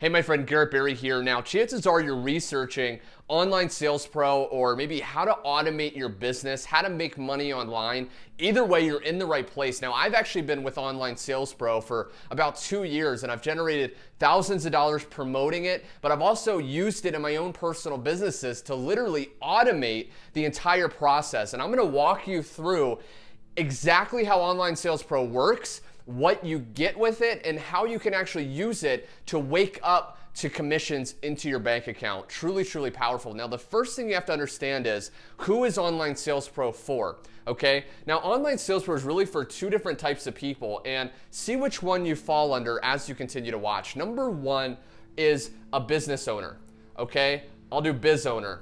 Hey, my friend Garrett here. Now, chances are you're researching online sales pro or maybe how to automate your business, how to make money online. Either way, you're in the right place. Now, I've actually been with Online Sales Pro for about 2 years and I've generated thousands of dollars promoting it, but I've also used it in my own personal businesses to literally automate the entire process. And I'm gonna walk you through exactly how Online Sales Pro works, what you get with it, and how you can actually use it to wake up to commissions into your bank account. Truly, truly powerful. Now, the first thing you have to understand is who is Online Sales Pro for? Okay, now Online Sales Pro is really for two different types of people, and see which one you fall under as you continue to watch. Number one is a business owner. Okay, I'll do biz owner.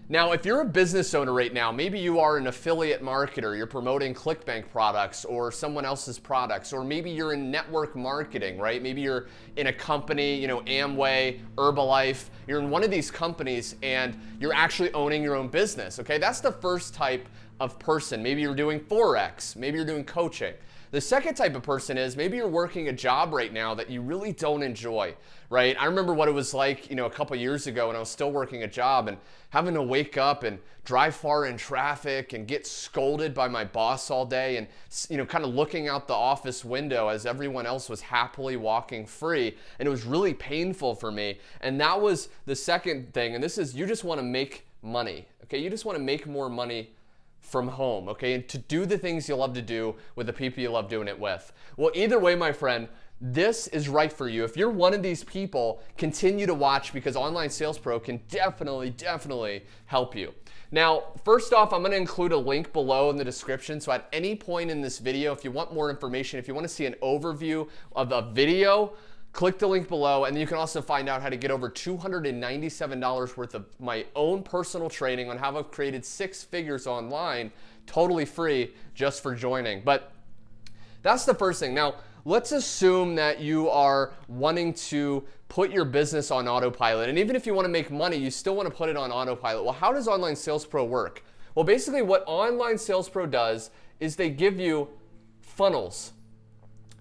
Now, if you're a business owner right now, maybe you are an affiliate marketer, you're promoting Clickbank products or someone else's products, or maybe you're in network marketing, right? Maybe you're in a company, Amway, Herbalife, you're in one of these companies and you're actually owning your own business, okay? That's the first type of person. Maybe you're doing Forex, maybe you're doing coaching. The second type of person is maybe you're working a job right now that you really don't enjoy, right? I remember what it was like, a couple years ago when I was still working a job and having to wake up and drive far in traffic and get scolded by my boss all day and, kind of looking out the office window as everyone else was happily walking free. And it was really painful for me. And that was the second thing. And this is, you just want to make money, okay? You just want to make more money from home, okay? And to do the things you love to do with the people you love doing it with. Well, either way, my friend, this is right for you. If you're one of these people, continue to watch because Online Sales Pro can definitely help you. Now, first off, I'm gonna include a link below in the description. So at any point in this video, if you want more information, if you wanna see an overview of a video, click the link below, and you can also find out how to get over $297 worth of my own personal training on how I've created 6 figures online, totally free, just for joining. But that's the first thing. Now, let's assume that you are wanting to put your business on autopilot. And even if you want to make money, you still want to put it on autopilot. Well, how does Online Sales Pro work? Well, basically what Online Sales Pro does is they give you funnels.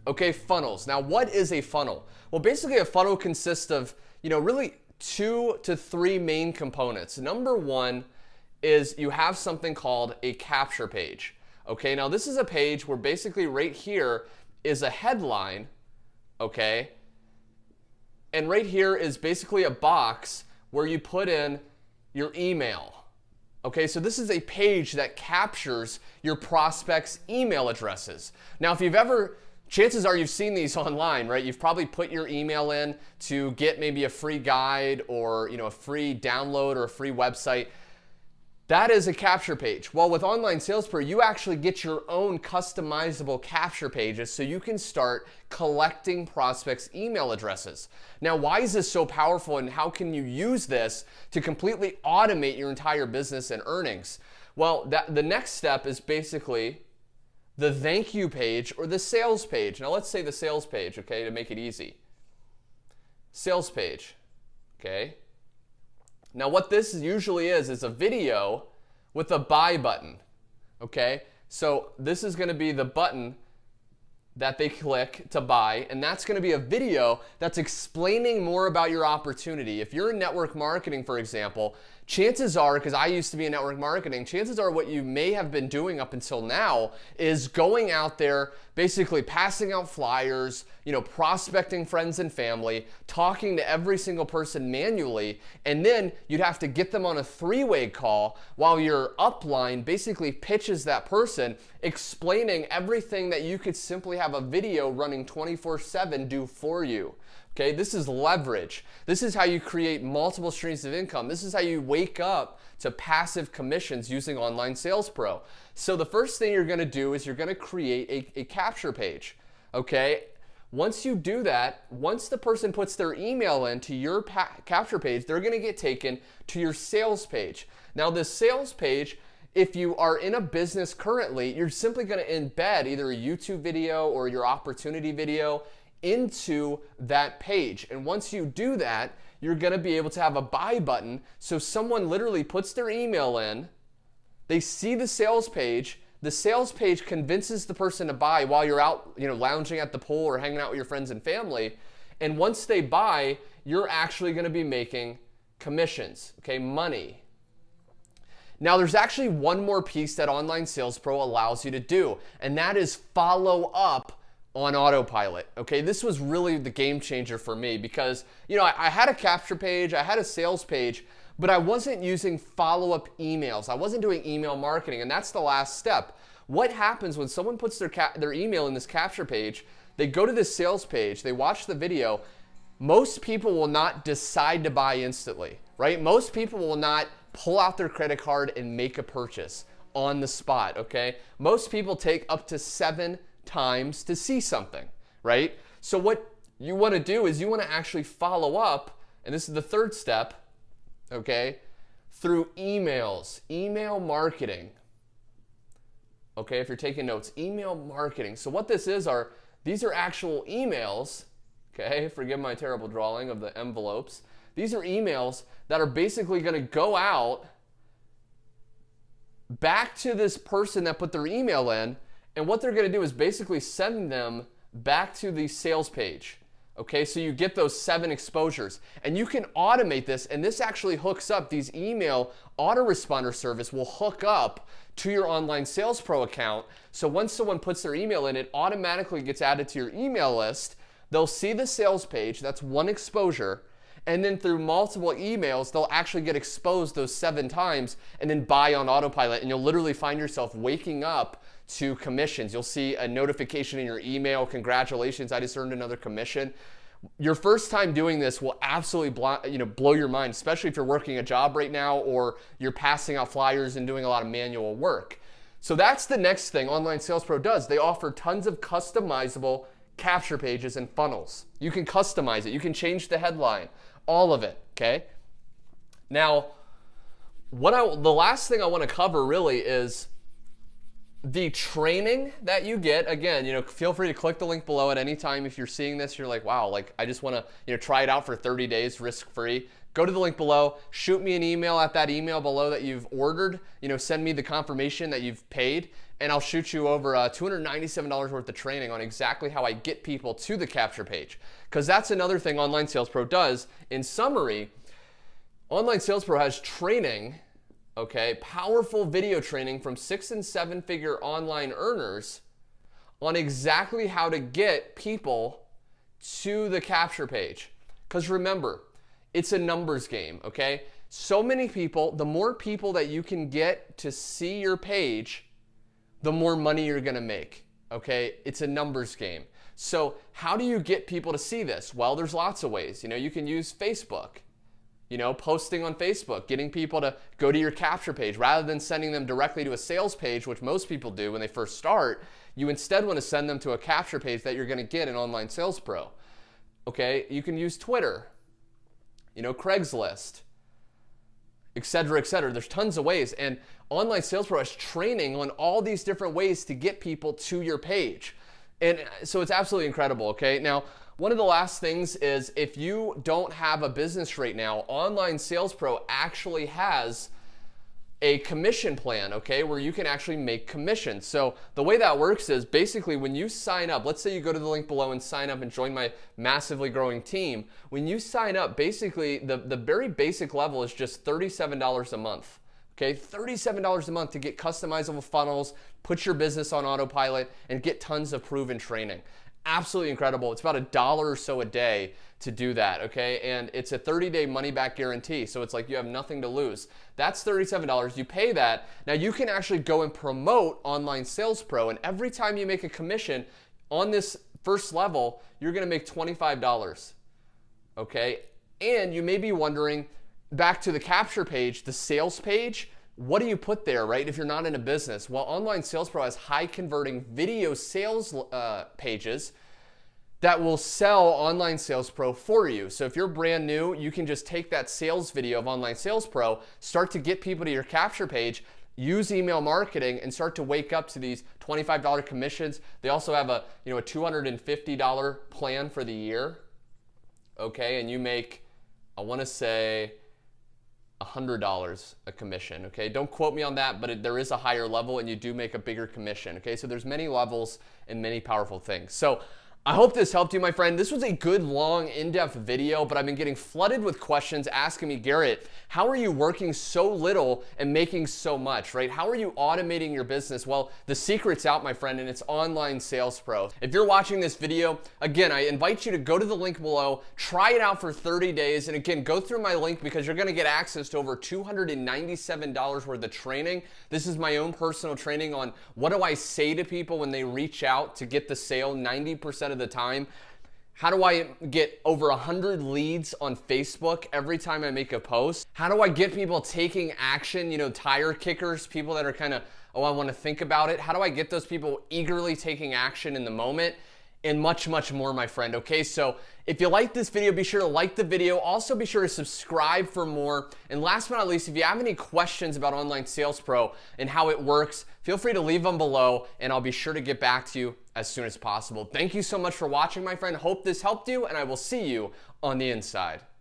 Okay, funnels. Now, what is a funnel? Well, basically a funnel consists of, really 2 to 3 main components. Number one is you have something called a capture page. Okay, now this is a page where basically right here is a headline, okay? And right here is basically a box where you put in your email. Okay, so this is a page that captures your prospects' email addresses. Now, if you've ever chances are you've seen these online, right? You've probably put your email in to get maybe a free guide or a free download or a free website. That is a capture page. Well, with Online Sales Pro, you actually get your own customizable capture pages so you can start collecting prospects' email addresses. Now, why is this so powerful and how can you use this to completely automate your entire business and earnings? Well, the next step is basically the thank you page or the sales page. Now let's say the sales page, okay, to make it easy. Sales page, okay? Now what this usually is a video with a buy button, okay? So this is gonna be the button that they click to buy, and that's gonna be a video that's explaining more about your opportunity. If you're in network marketing, for example, chances are, because I used to be in network marketing, chances are what you may have been doing up until now is going out there, basically passing out flyers, prospecting friends and family, talking to every single person manually, and then you'd have to get them on a 3-way call while your upline basically pitches that person, explaining everything that you could simply have a video running 24/7 do for you. Okay, this is leverage. This is how you create multiple streams of income. This is how you wake up to passive commissions using Online Sales Pro. So the first thing you're gonna do is you're gonna create a capture page, okay? Once you do that, once the person puts their email into your capture page, they're gonna get taken to your sales page. Now this sales page, if you are in a business currently, you're simply gonna embed either a YouTube video or your opportunity video into that page. And once you do that, you're gonna be able to have a buy button. So someone literally puts their email in, they see the sales page convinces the person to buy while you're out, lounging at the pool or hanging out with your friends and family. And once they buy, you're actually going to be making commissions, okay, money. Now, there's actually one more piece that Online Sales Pro allows you to do, and that is follow up on autopilot. Okay, this was really the game changer for me because, I had a capture page, I had a sales page, but I wasn't using follow-up emails. I wasn't doing email marketing, and that's the last step. What happens when someone puts their email in this capture page, they go to this sales page, they watch the video, most people will not decide to buy instantly, right? Most people will not pull out their credit card and make a purchase on the spot, okay? Most people take up to 7 times to see something, right? So what you want to do is you want to actually follow up, and this is the third step, okay, through emails, email marketing. Okay, if you're taking notes, email marketing. So what this is these are actual emails, okay? Forgive my terrible drawing of the envelopes. These are emails that are basically going to go out back to this person that put their email in, and what they're going to do is basically send them back to the sales page. Okay, so you get those 7 exposures, and you can automate this, and this actually hooks up. These email autoresponder service will hook up to your Online Sales Pro account. So once someone puts their email in, it automatically gets added to your email list. They'll see the sales page, that's 1 exposure, and then through multiple emails, they'll actually get exposed those 7 times and then buy on autopilot, and you'll literally find yourself waking up to commissions. You'll see a notification in your email, congratulations, I just earned another commission. Your first time doing this will absolutely blow your mind, especially if you're working a job right now or you're passing out flyers and doing a lot of manual work. So that's the next thing Online Sales Pro does. They offer tons of customizable capture pages and funnels. You can customize it, you can change the headline, all of it, okay? Now, the last thing I want to cover really is the training that you get. Again, feel free to click the link below at any time. If you're seeing this, you're like, wow, I just want to, try it out for 30 days risk-free. Go to the link below, shoot me an email at that email below that you've ordered, send me the confirmation that you've paid, and I'll shoot you over $297 worth of training on exactly how I get people to the capture page. Because that's another thing Online Sales Pro does. In summary, Online Sales Pro has training, okay, powerful video training from 6- and 7-figure online earners on exactly how to get people to the capture page. Because remember, it's a numbers game, okay? So many people, the more people that you can get to see your page, the more money you're gonna make, okay? It's a numbers game. So how do you get people to see this? Well, there's lots of ways. You can use Facebook. Posting on Facebook, getting people to go to your capture page rather than sending them directly to a sales page, which most people do when they first start. You instead want to send them to a capture page that you're going to get in Online Sales Pro. Okay, you can use Twitter, Craigslist, etc., etc. There's tons of ways, and Online Sales Pro has training on all these different ways to get people to your page. And so it's absolutely incredible, okay? Now, one of the last things is if you don't have a business right now, Online Sales Pro actually has a commission plan, okay, where you can actually make commissions. So the way that works is basically when you sign up, let's say you go to the link below and sign up and join my massively growing team. When you sign up, basically the very basic level is just $37 a month. Okay, $37 a month to get customizable funnels, put your business on autopilot, and get tons of proven training. Absolutely incredible. It's about $1 or so a day to do that, okay? And it's a 30-day money-back guarantee, so it's like you have nothing to lose. That's $37. You pay that. Now you can actually go and promote Online Sales Pro, and every time you make a commission on this first level, you're gonna make $25, okay? And you may be wondering, back to the capture page, the sales page, what do you put there, right, if you're not in a business? Well, Online Sales Pro has high converting video sales pages that will sell Online Sales Pro for you. So if you're brand new, you can just take that sales video of Online Sales Pro, start to get people to your capture page, use email marketing, and start to wake up to these $25 commissions. They also have a $250 plan for the year, okay, and you make, I want to say, $100 a commission, okay? Don't quote me on that, but there is a higher level and you do make a bigger commission, okay? So there's many levels and many powerful things. So I hope this helped you, my friend. This was a good, long, in-depth video, but I've been getting flooded with questions asking me, Garrett, how are you working so little and making so much, right? How are you automating your business? Well, the secret's out, my friend, and it's Online Sales Pro. If you're watching this video, again, I invite you to go to the link below, try it out for 30 days, and again, go through my link because you're gonna get access to over $297 worth of training. This is my own personal training on what do I say to people when they reach out to get the sale 90% of the time. How do I get over 100 leads on Facebook every time I make a post? How do I get people taking action, tire kickers, people that are kind of, oh, I want to think about it. How do I get those people eagerly taking action in the moment? And much, much more, my friend. Okay, so if you like this video, be sure to like the video. Also, be sure to subscribe for more. And last but not least, if you have any questions about Online Sales Pro and how it works, feel free to leave them below, and I'll be sure to get back to you as soon as possible. Thank you so much for watching, my friend. Hope this helped you, and I will see you on the inside.